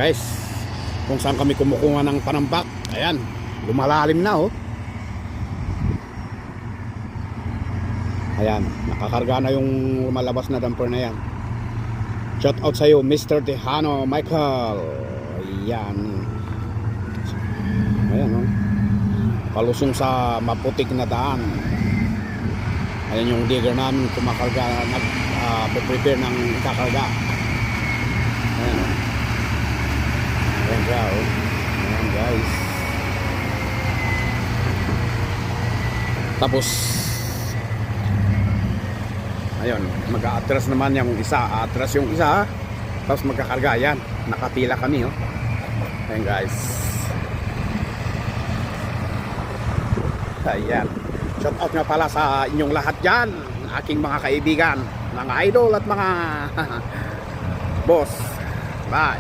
Guys, kung saan kami kumukuha ng panambak. Ayan, lumalalim na oh. Ayan, nakakarga na yung lumalabas na damper na yan. Shout out sa iyo, Mr. Tejano Michael. Ayan. Ayan oh. Palusong sa maputik na daan. Ayan yung digger namin kumakarga, prepare ng kakarga. Ayan oh. Ayan siya oh. Ayan guys. Tapos ayun, mag-a-atras naman yung isa. Atras yung isa, tapos magkakarga. Yan, nakapila kami oh. Ayan guys. Ayan, shout out nga pala sa inyong lahat dyan, aking mga kaibigan, mga idol at mga boss. Bye.